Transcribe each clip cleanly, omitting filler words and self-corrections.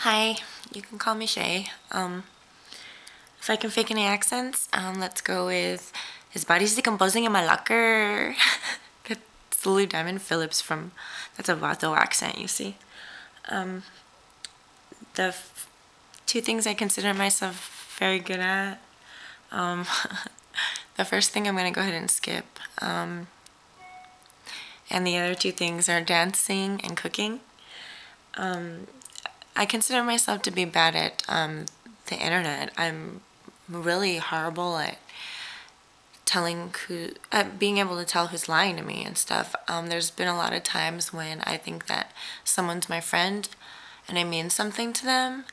Hi, you can call me Shay. If I can fake any accents, let's go with his body's decomposing in my locker. That's Lou Diamond Phillips from, that's a Vato accent, you see. Um, the two things I consider myself very good at, um, the first thing I'm going to go ahead and skip. And the other two things are dancing and cooking. I consider myself to be bad at the internet. I'm really horrible at being able to tell who's lying to me and stuff. There's been a lot of times when I think that someone's my friend and I mean something to them,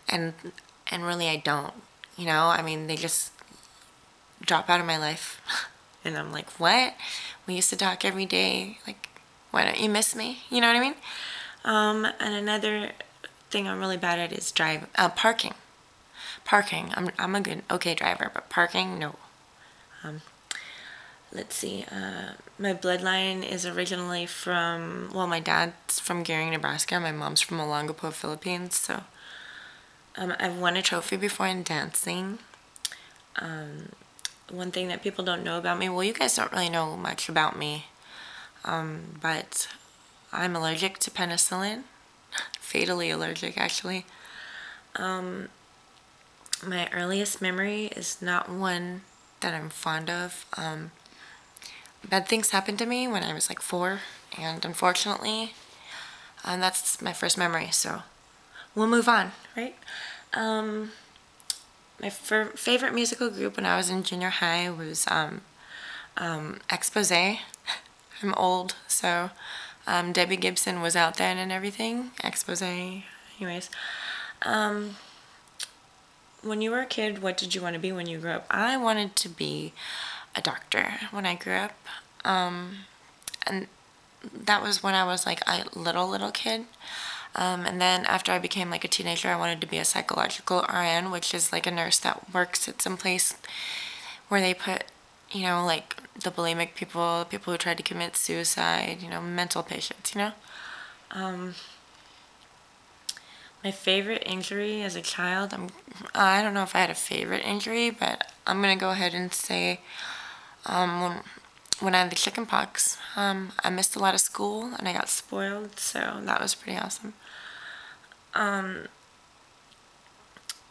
and really I don't. I mean, they just drop out of my life, and I'm like, what? We used to talk every day. Like, why don't you miss me? You know what I mean? And another thing I'm really bad at is parking. Parking. I'm a good okay driver, but parking, no. Let's see. My bloodline is originally from, well, my dad's from Gering, Nebraska. My mom's from Olongapo, Philippines. So I've won a trophy before in dancing. One thing that people don't know about me, well, you guys don't really know much about me, but I'm allergic to penicillin. Fatally allergic, actually. My earliest memory is not one that I'm fond of. Bad things happened to me when I was like 4, and unfortunately, that's my first memory, so we'll move on, right? My favorite musical group when I was in junior high was Expose. I'm old, so Debbie Gibson was out then and everything. Expose. Anyways, when you were a kid, what did you want to be when you grew up? I wanted to be a doctor when I grew up. And that was when I was like a little kid. And then after I became like a teenager, I wanted to be a psychological RN, which is like a nurse that works at some place where they put, like the bulimic people who tried to commit suicide, mental patients, My favorite injury as a child, I don't know if I had a favorite injury, but I'm going to go ahead and say when I had the chicken pox, I missed a lot of school and I got spoiled, so that was pretty awesome.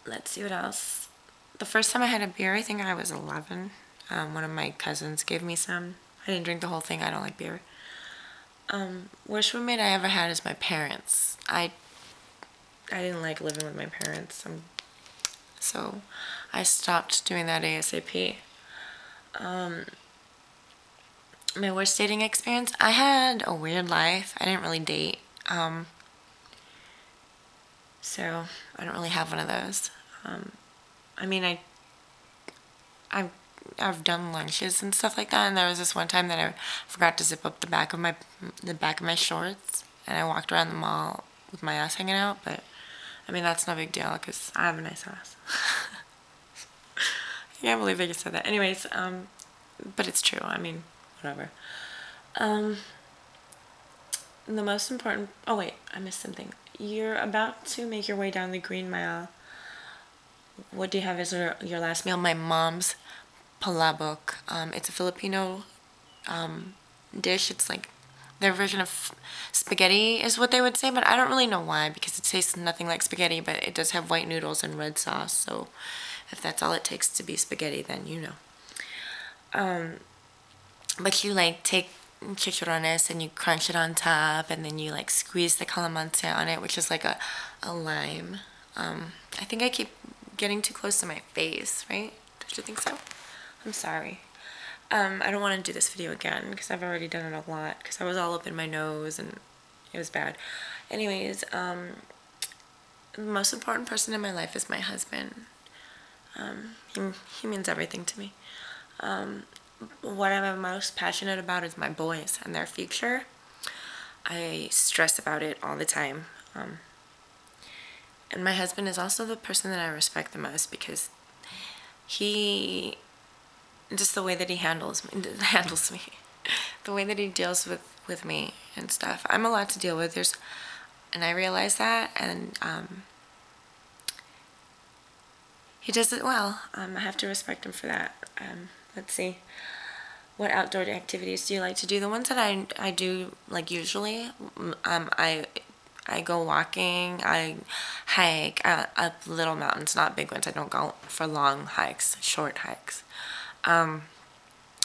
Let's see what else. The first time I had a beer, I think I was 11. One of my cousins gave me some. I didn't drink the whole thing. I don't like beer. Worst roommate I ever had is my parents. I didn't like living with my parents, so I stopped doing that ASAP. My worst dating experience, I had a weird life. I didn't really date, so I don't really have one of those. I mean, I've done lunches and stuff like that, and there was this one time that I forgot to zip up the back of my shorts, and I walked around the mall with my ass hanging out. But I mean, that's no big deal because I have a nice ass. I can't believe I just said that. Anyways, but it's true. I mean, whatever. The most important. Oh wait, I missed something. You're about to make your way down the Green Mile. What do you have as your last meal? My mom's palabok. It's a Filipino dish. It's like their version of spaghetti is what they would say, but I don't really know why, because it tastes nothing like spaghetti, but it does have white noodles and red sauce, so if that's all it takes to be spaghetti, then you know. But you like take chicharrones and you crunch it on top, and then you like squeeze the calamansi on it, which is like a lime. I think I keep getting too close to my face, right? Don't you think so? I'm sorry. I don't want to do this video again because I've already done it a lot because I was all up in my nose and it was bad. Anyways, the most important person in my life is my husband. He means everything to me. What I'm most passionate about is my boys and their future. I stress about it all the time. And my husband is also the person that I respect the most because just the way that he handles me, the way that he deals with me and stuff. I'm a lot to deal with. And I realize that, and he does it well. I have to respect him for that. Let's see. What outdoor activities do you like to do? The ones that I do, like, usually, I go walking, I hike up little mountains, not big ones. I don't go for long hikes, short hikes. I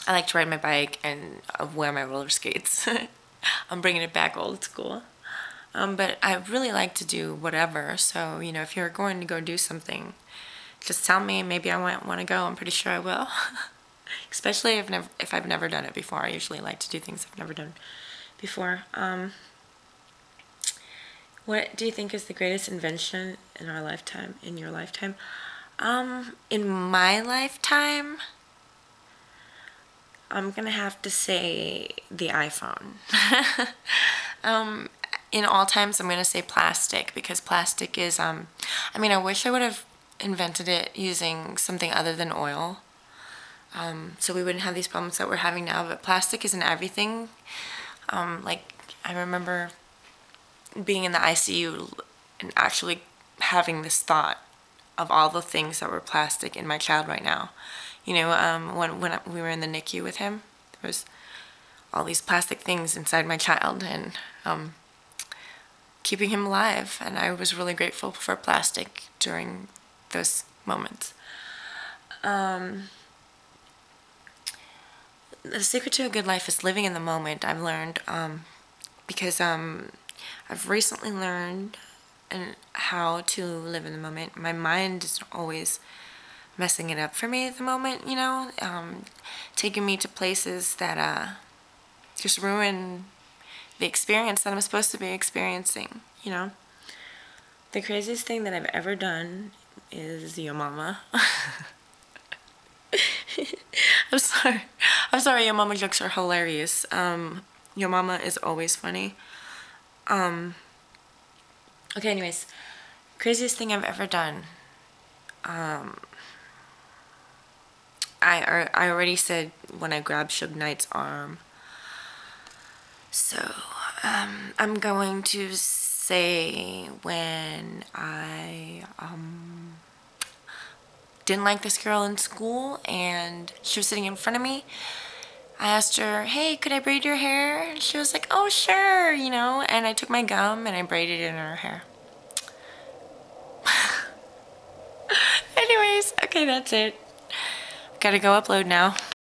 like to ride my bike and wear my roller skates. I'm bringing it back old school. But I really like to do whatever. So, you know, if you're going to go do something, just tell me. Maybe I might want to go. I'm pretty sure I will. Especially if I've never done it before. I usually like to do things I've never done before. What do you think is the greatest invention in our lifetime, in your lifetime? In my lifetime, I'm gonna have to say the iPhone. In all times, I'm gonna say plastic, because plastic is, I mean, I wish I would have invented it using something other than oil. So we wouldn't have these problems that we're having now, but plastic is in everything. Like, I remember being in the ICU and actually having this thought of all the things that were plastic in my child right now. You know, when we were in the NICU with him, there was all these plastic things inside my child, and keeping him alive. And I was really grateful for plastic during those moments. The secret to a good life is living in the moment, I've learned, because I've recently learned how to live in the moment. My mind is always messing it up for me at the moment, you know, taking me to places that just ruin the experience that I'm supposed to be experiencing, you know. The craziest thing that I've ever done is Yo Mama. I'm sorry. I'm sorry, Yo Mama jokes are hilarious. Yo Mama is always funny. Okay, anyways. Craziest thing I've ever done. I already said when I grabbed Suge Knight's arm. So, I'm going to say when I, didn't like this girl in school and she was sitting in front of me. I asked her, hey, could I braid your hair? And she was like, oh, sure, you know, and I took my gum and I braided it in her hair. Anyways, okay, that's it. Gotta go upload now.